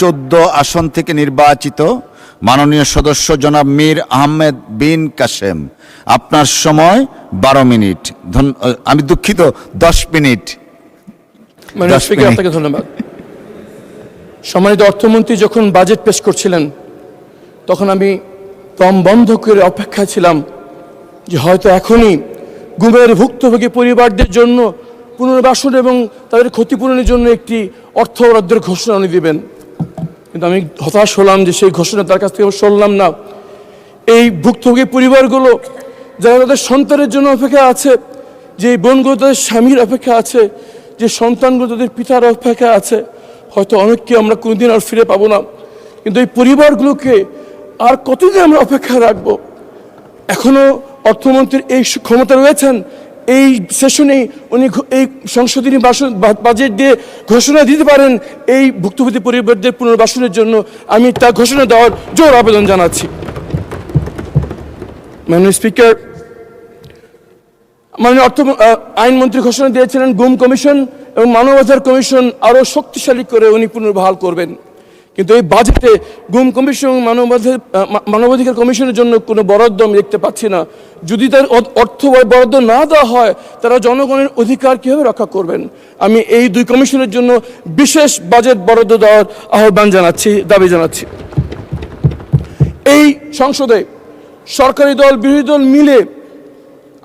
14 আসন থেকে নির্বাচিত মাননীয় সদস্য জনাব মীর আহমেদ বিন কাসেম, আপনার সময় 12 মিনিট। আমি দুঃখিত, 10 মিনিট। মাননীয় স্পিকার, আপনাকে ধন্যবাদ। সম্মানিত অর্থমন্ত্রী যখন বাজেট পেশ করছিলেন তখন আমি দম বন্ধ করে অপেক্ষা ছিলাম যে হয়তো এখনই গুমের ভুক্তভোগী পরিবারদের জন্য পুনর্বাসন এবং তাদের ক্ষতিপূরণের জন্য একটি অর্থ বরাদ্দের ঘোষণা উনি দেবেন, কিন্তু আমি হতাশ হলাম যে সেই ঘোষণা তার কাছ থেকে শুনলাম না। এই ভুক্তভোগী পরিবারগুলো যারা তাদের সন্তানের জন্য অপেক্ষা আছে, যে বোনগুলো তাদের স্বামীর অপেক্ষা আছে, যে সন্তানগুলো তাদের পিতার অপেক্ষা আছে, হয়তো অনেককে আমরা কোনোদিন আর ফিরে পাবো না, কিন্তু এই পরিবারগুলোকে আর কতদিন আমরা অপেক্ষা রাখবো? এখনো অর্থমন্ত্রীর এই ক্ষমতা রয়েছেন, এই সেশনে উনি এই সংশোধনী বাজেট দিয়ে ঘোষণা দিতে পারেন এই ভুক্তভোগী পরিবারদের পুনর্বাসনের জন্য। আমি তা ঘোষণা দেওয়ার জোর আবেদন জানাচ্ছি। মাননীয় স্পিকার, মাননীয় আইনমন্ত্রী ঘোষণা দিয়েছিলেন গুম কমিশন এবং মানবাধিকার কমিশন আরও শক্তিশালী করে উনি পুনর্বহাল করবেন, কিন্তু এই বাজেটে গুম কমিশন মানবাধিকার কমিশনের জন্য কোনো বরাদ্দ আমি দেখতে পাচ্ছি না। যদি তার অর্থ বরাদ্দ না দেওয়া হয় তারা জনগণের অধিকার কীভাবে রক্ষা করবেন? আমি এই দুই কমিশনের জন্য বিশেষ বাজেট বরাদ্দ দেওয়ার আহ্বান জানাচ্ছি, দাবি জানাচ্ছি। এই সংসদে সরকারি দল বিরোধী দল মিলে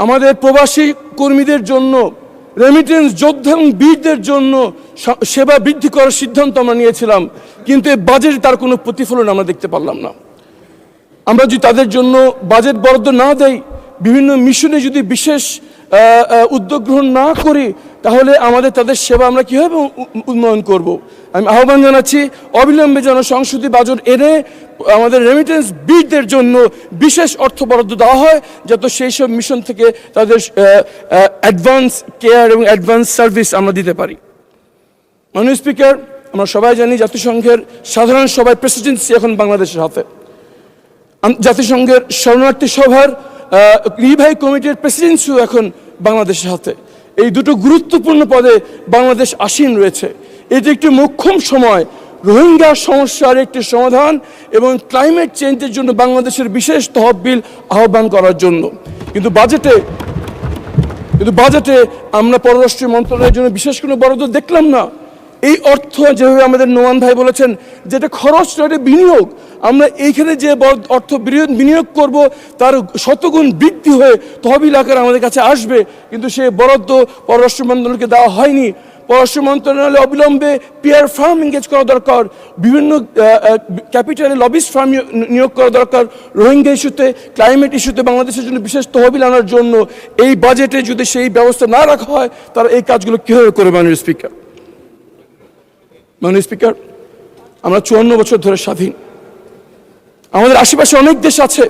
আমাদের প্রবাসী কর্মীদের জন্য, রেমিটেন্স যোদ্ধা এবং বীরদের জন্য সেবা বৃদ্ধি করার সিদ্ধান্ত আমরা নিয়েছিলাম, কিন্তু এই বাজেটে তার কোনো প্রতিফলন আমরা দেখতে পারলাম না। আমরা যদি তাদের জন্য বাজেট বরাদ্দ না দেই, বিভিন্ন মিশনে যদি বিশেষ উদ্যোগ গ্রহণ না করি, তাহলে আমাদের তাদের সেবা আমরা কীভাবে উন্নয়ন করব? আমি আহ্বান জানাচ্ছি অবিলম্বে যেন সংসদীয় বাজেট এনে আমাদের রেমিটেন্স বীরদের জন্য বিশেষ অর্থ বরাদ্দ দেওয়া হয়, যাতে সেই সব মিশন থেকে তাদের অ্যাডভান্স কেয়ার এবং অ্যাডভান্স সার্ভিস আমরা দিতে পারি। মাননীয় স্পিকার, আমরা সবাই জানি জাতিসংঘের সাধারণ সভায় প্রেসিডেন্সি এখন বাংলাদেশের হাতে। জাতিসংঘের শরণার্থী সভার রিভাই কমিটির প্রেসিডেন্সিও এখন বাংলাদেশের হাতে। এই দুটো গুরুত্বপূর্ণ পদে বাংলাদেশ আসীন রয়েছে। এটি একটি মোক্ষম সময় রোহিঙ্গা সমস্যার একটি সমাধান এবং ক্লাইমেট চেঞ্জের জন্য বাংলাদেশের বিশেষ তহবিল আহ্বান করার জন্য। কিন্তু বাজেটে আমরা পররাষ্ট্র মন্ত্রণালয়ের জন্য বিশেষ কোনো বরাদ্দ দেখলাম না। এই অর্থ যেভাবে আমাদের নোমান ভাই বলেছেন, যেটা খরচ নয় বিনিয়োগ, আমরা এইখানে যে অর্থ বিনিয়োগ করব তার শতগুণ বৃদ্ধি হয়ে তহবিল আকারে আমাদের কাছে আসবে, কিন্তু সেই বরাদ্দ পররাষ্ট্র মন্ত্রণালয়কে দেওয়া হয়নি। পররাষ্ট্র মন্ত্রণালয়ে অবিলম্বে পিআর ফার্ম এনগেজ করা দরকার, বিভিন্ন ক্যাপিটালে লবিস্ট ফার্ম নিয়োগ করা দরকার, রোহিঙ্গা ইস্যুতে, ক্লাইমেট ইস্যুতে বাংলাদেশের জন্য বিশেষ তহবিল আনার জন্য। এই বাজেটে যদি সেই ব্যবস্থা না রাখা হয়, তারা এই কাজগুলো কীভাবে করবে? মাননীয় স্পিকার, আমরা 54 বছর ধরে স্বাধীন। আমাদের আশেপাশে অনেক দেশ আছে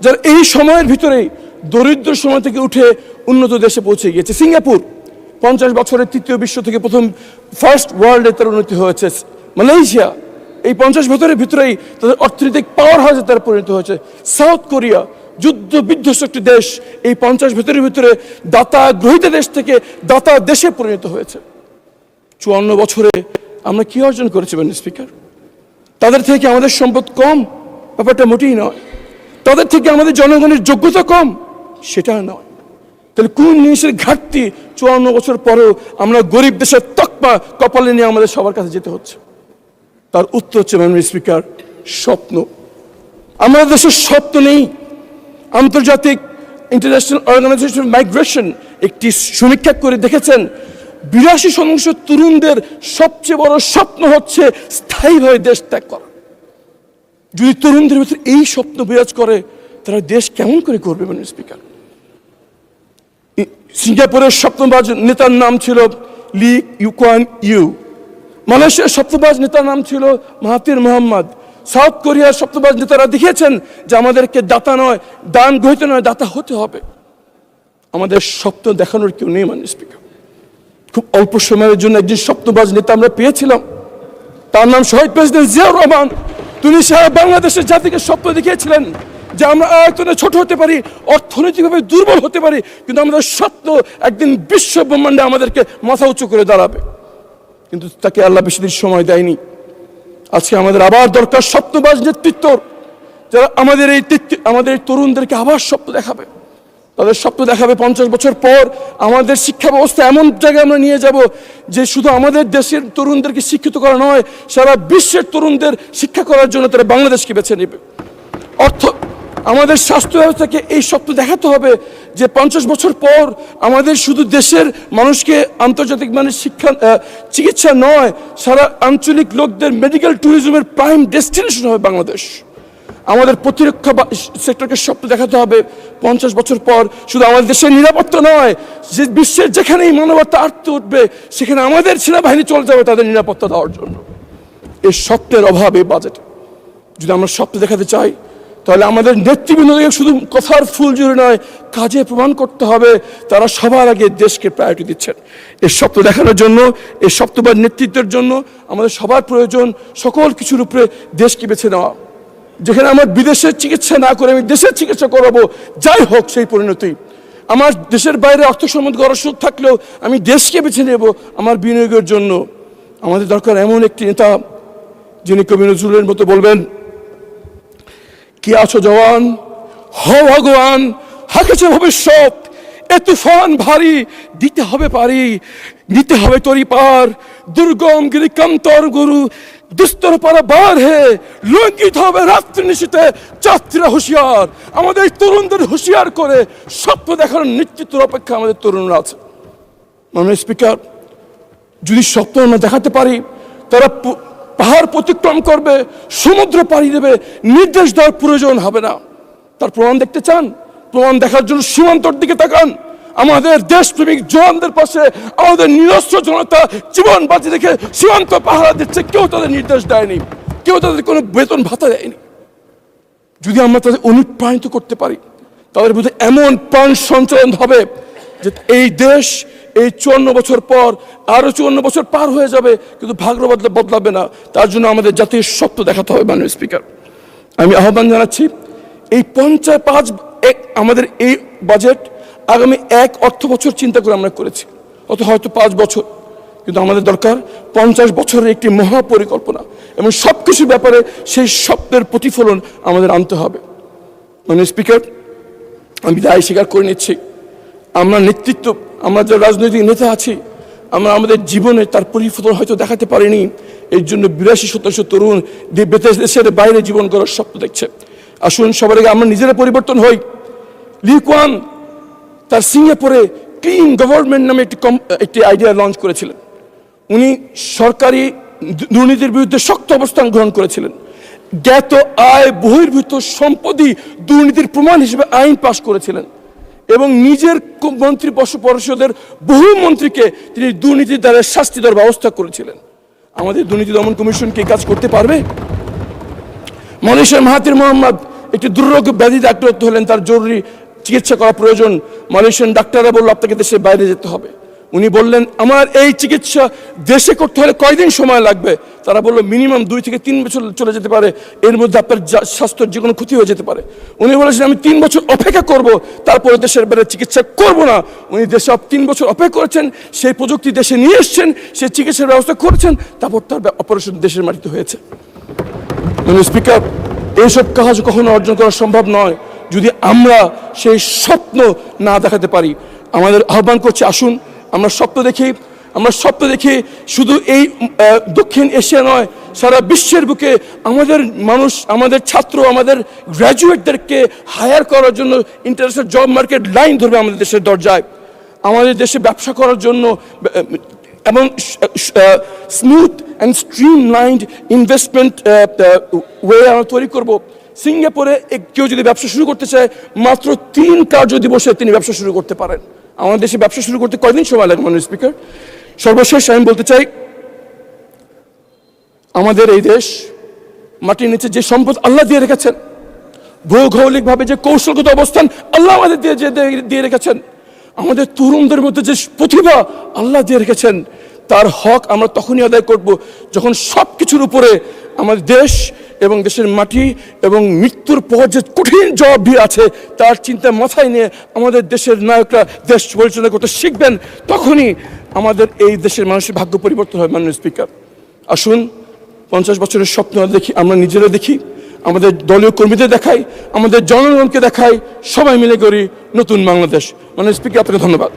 যারা এই সময়ের ভিতরেই দরিদ্র সময় থেকে উঠে উন্নত দেশে পৌঁছে গিয়েছে। সিঙ্গাপুর 50 বছরের তৃতীয় বিশ্ব থেকে প্রথম ফার্স্ট ওয়ার্ল্ডে তার উন্নতি হয়েছে। মালয়েশিয়া এই 50 বছরের ভিতরেই তাদের অর্থনৈতিক পাওয়ার হাউসে তারা পরিণত হয়েছে। সাউথ কোরিয়া যুদ্ধ বিধ্বস্ত একটি দেশ, এই 50 বছরের ভিতরে দাতা গ্রহীত দেশ থেকে দাতা দেশে পরিণত হয়েছে। 54 বছরে আমরা কি অর্জন করেছি মাননীয় স্পিকার? তাদের থেকে আমাদের সম্পদ কম? ব্যাপারটা মোটেই নয়। তাদের থেকে আমাদের জনগণের যোগ্যতা কম? সেটা নয়। তাহলে কোন জিনিসের ঘাটতি 54 বছর পরেও আমরা গরিব দেশের তকমা কপালে নিয়ে আমাদের সবার কাছে যেতে হচ্ছে? তার উত্তর হচ্ছে মাননীয় স্পিকার, স্বপ্ন। আমাদের দেশের স্বপ্ন নেই। আন্তর্জাতিক ইন্টারন্যাশনাল অর্গানাইজেশন মাইগ্রেশন একটি সমীক্ষা করে দেখেছেন 82% তরুণদের সবচেয়ে বড় স্বপ্ন হচ্ছে স্থায়ীভাবে দেশ ত্যাগ করা। যদি তরুণদের ভিতরে এই স্বপ্ন বিরাজ করে, তারা দেশ কেমন করে করবে মাননীয় স্পিকার? সিঙ্গাপুরের স্বপ্নবাজ নেতার নাম ছিল লি কুয়ান ইউ। মালয়েশিয়ার স্বপ্নবাজ নেতার নাম ছিল মাহাতির মোহাম্মদ। সাউথ কোরিয়ার স্বপ্নবাজ নেতারা দেখিয়েছেন যে আমাদেরকে দাতা নয়, দান গ্রহীত নয়, দাতা হতে হবে। আমাদের স্বপ্ন দেখানোর কেউ নেই মাননীয় স্পিকার। খুব অল্প সময়ের জন্য একজন স্বপ্নবাজ নেতা আমরা পেয়েছিলাম, তার নাম শহীদ প্রেসিডেন্ট জিয়াউর রহমান। তিনি সারা বাংলাদেশের জাতিকে স্বপ্ন দেখিয়েছিলেন যে আমরা আয়তনে ছোট হতে পারি, অর্থনৈতিকভাবে দুর্বল হতে পারি, কিন্তু আমাদের স্বপ্ন একদিন বিশ্ব ব্রহ্মাণ্ডে আমাদেরকে মাথা উঁচু করে দাঁড়াবে। কিন্তু তাকে আল্লাহ বেশি দিন সময় দেয়নি। আজকে আমাদের আবার দরকার স্বপ্নবাজ নেতৃত্ব, যারা আমাদের এই তরুণদেরকে আবার স্বপ্ন দেখাবে। তাদের স্বপ্ন দেখাবে 50 বছর পর আমাদের শিক্ষা ব্যবস্থা এমন জায়গায় আমরা নিয়ে যাব যে শুধু আমাদের দেশের তরুণদেরকে শিক্ষিত করা নয়, সারা বিশ্বের তরুণদের শিক্ষা করার জন্য তারা বাংলাদেশকে বেছে নেবে। আমাদের স্বাস্থ্য ব্যবস্থাকে এই স্বপ্ন দেখাতে হবে যে 50 বছর পর আমাদের শুধু দেশের মানুষকে আন্তর্জাতিক মানের চিকিৎসা নয়, সারা আঞ্চলিক লোকদের মেডিকেল ট্যুরিজমের প্রাইম ডেস্টিনেশন হবে বাংলাদেশ। আমাদের প্রতিরক্ষা সেক্টরকে স্বপ্ন দেখাতে হবে 50 বছর পর শুধু আমাদের দেশের নিরাপত্তা নয়, যে বিশ্বের যেখানেই মানবতা আটকে উঠবে সেখানে আমাদের সেনাবাহিনী চলে যাবে তাদের নিরাপত্তা দেওয়ার জন্য। এই স্বপ্নের অভাবে বাজেটে যদি আমরা স্বপ্ন দেখাতে চাই, তাহলে আমাদের নেতৃবৃন্দকে শুধু কথার ফুল জুড়ে নয়, কাজে প্রমাণ করতে হবে তারা সবার আগে দেশকে প্রায়োরিটি দিচ্ছেন। এই স্বপ্ন দেখানোর জন্য, এই স্বপ্নবাদ নেতৃত্বের জন্য আমাদের সবার প্রয়োজন সকল কিছুর উপরে দেশকে বেছে নেওয়া। যেখানে আমার বিদেশের চিকিৎসা না করে আমি দেশের চিকিৎসা করাবো, যাই হোক সেই পরিণতি। আমার দেশের বাইরে অর্থ সম্পদ গড়ার সুযোগ থাকলেও আমি দেশকে বেছে নেব আমার বিনিয়োগের জন্য। আমাদের দরকার এমন একটি নেতা যিনি কবি নজরুলের মতো বলবেন, কি আছো জওয়ান, হও ভগবান, হাঁকেছে ভবিষ্যৎ, এ তুফান ভারী, দিতে হবে পারি, নিতে হবে তরি পার, দুর্গম গিরিকান্তর গুরু, দুস্তর পারা বার হে, লঙ্ঘিত হবে রাত্রি নিশীতে যাত্রীরা হুঁশিয়ার। আমাদের তরুণদের হুঁশিয়ার করে স্বপ্ন দেখানোর নেতৃত্বের অপেক্ষা আমাদের তরুণরা আছে। মাননীয় স্পিকার, যদি স্বপ্ন আমরা দেখাতে পারি, তারা পাহাড় অতিক্রম করবে, সমুদ্র পাড়ি দেবে, নির্দেশ দেওয়ার প্রয়োজন হবে না। তার প্রমাণ দেখতে চান? প্রমাণ দেখার জন্য সীমান্তর দিকে তাকান। আমাদের দেশপ্রেমিক জওয়ানদের পাশে আমাদের নিরস্ত্র জনতা জীবন বাজি রেখে সীমান্ত পাহারা দিচ্ছে, কেউ তাদের নির্দেশ দেয়নি, কেউ তাদের কোনো বেতন ভাতা দেয়নি। যদি আমরা তাদের অনুপ্রাণিত করতে পারি, তাদের মধ্যে এমন প্রাণ সঞ্চালন হবে যে এই দেশ এই 54 বছর পর আরো 54 বছর পার হয়ে যাবে, কিন্তু ভাগ্য বদলাবে না। তার জন্য আমাদের জাতীয় স্বপ্ন দেখাতে হবে। মাননীয় স্পিকার, আমি আহ্বান জানাচ্ছি, এই 55 আমাদের এই বাজেট আগামী 1 অর্থ বছর চিন্তা করে আমরা করেছি, হয়তো 5 বছর, কিন্তু আমাদের দরকার 50 বছরের একটি মহাপরিকল্পনা এবং সবকিছুর ব্যাপারে সেই স্বপ্নের প্রতিফলন আমাদের আনতে হবে। মাননীয় স্পিকার, আমি দায় স্বীকার করে নিচ্ছি, আমরা যারা রাজনৈতিক নেতা আছি, আমরা আমাদের জীবনে তার প্রতিফলন হয়তো দেখাতে পারিনি। এর জন্য 82% তরুণ দেশের বাইরে জীবন করার স্বপ্ন দেখছে। আসুন সবার আগে আমরা নিজেরা পরিবর্তন হই। লি কুয়ান তার সিঙ্গাপুরে ক্লিন গভর্নমেন্ট নামে একটি আইডিয়া লঞ্চ করেছিলেন। উনি সরকারি দুর্নীতির বিরুদ্ধে শক্ত অবস্থান গ্রহণ করেছিলেন। জ্ঞাত আয় বহির্ভূত সম্পত্তি দুর্নীতির প্রমাণ হিসেবে আইন পাশ করেছিলেন এবং নিজের মন্ত্রী পরিষদের বহু মন্ত্রীকে তিনি দুর্নীতির দ্বারা শাস্তি দেওয়ার ব্যবস্থা করেছিলেন। আমাদের দুর্নীতি দমন কমিশন কি কাজ করতে পারবে? মালয়েশিয়ার মাহাতির মোহাম্মদ একটি দুর্রোগ ব্যাধিতে আক্রান্ত হলেন, তার জরুরি চিকিৎসা করা প্রয়োজন। মালয়েশিয়ান ডাক্তাররা বলল আপনাকে দেশের বাইরে যেতে হবে। উনি বললেন আমার এই চিকিৎসা দেশে করতে হলে কয়দিন সময় লাগবে? তারা বলল মিনিমাম 2 থেকে 3 বছর চলে যেতে পারে, এর মধ্যে আপনার স্বাস্থ্যের যে কোনো ক্ষতি হয়ে যেতে পারে। উনি বলেছেন আমি 3 বছর অপেক্ষা করব, তারপরে দেশের বাইরে চিকিৎসা করব না। উনি দেশে 3 বছর অপেক্ষা করেছেন, সেই প্রযুক্তি দেশে নিয়ে এসছেন, সেই চিকিৎসার ব্যবস্থা করেছেন, তারপর তার অপারেশন দেশের মাটিতে হয়েছে। মাননীয় স্পিকার, এইসব কাজ কখনো অর্জন করা সম্ভব নয় যদি আমরা সেই স্বপ্ন না দেখাতে পারি। আমাদের আহ্বান করছে, আসুন আমরা স্বপ্ন দেখি শুধু এই দক্ষিণ এশিয়া নয়, সারা বিশ্বের বুকে আমাদের মানুষ, আমাদের ছাত্র, আমাদের গ্র্যাজুয়েটদেরকে হায়ার করার জন্য ইন্টারন্যাশনাল জব মার্কেট লাইন ধরবে আমাদের দেশের দরজায়। আমাদের দেশে ব্যবসা করার জন্য এবং smooth and streamlined investment way আমরা তৈরি করব। সিঙ্গাপুরে কেউ যদি ব্যবসা শুরু করতে চায়, মাত্র 3 কার্য দিবসে তিনি ব্যবসা শুরু করতে পারেন। আমাদের দেশে ব্যবসা শুরু করতে কয়দিন সময় লাগে? মাননীয় স্পিকার, সর্বশেষ আমি বলতে চাই, আমাদের এই দেশ মাটির নিচে যে সম্পদ আল্লাহ দিয়ে রেখেছেন, ভৌগোলিকভাবে যে কৌশলগত অবস্থান আল্লাহ আমাদের দিয়ে রেখেছেন, আমাদের তরুণদের মধ্যে যে প্রতিভা আল্লাহ দিয়ে রেখেছেন, তার হক আমরা তখনই আদায় করব যখন সব কিছুর উপরে আমাদের দেশ এবং দেশের মাটি এবং মৃত্যুর পর যে কঠিন জবাবদি আছে তার চিন্তা মাথায় নিয়ে আমাদের দেশের নায়করা দেশ পরিচালনা করতে শিখবেন। তখনই আমাদের এই দেশের মানুষের ভাগ্য পরিবর্তন হয়। মাননীয় স্পিকার, আসুন 50 বছরের স্বপ্ন দেখি, আমরা নিজেরা দেখি, আমাদের দলীয় কর্মীদের দেখাই, আমাদের জনগণকে দেখাই, সবাই মিলে করি নতুন বাংলাদেশ। মাননীয় স্পিকার, আপনাকে ধন্যবাদ।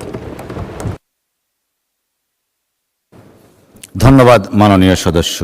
ধন্যবাদ মাননীয় সদস্য।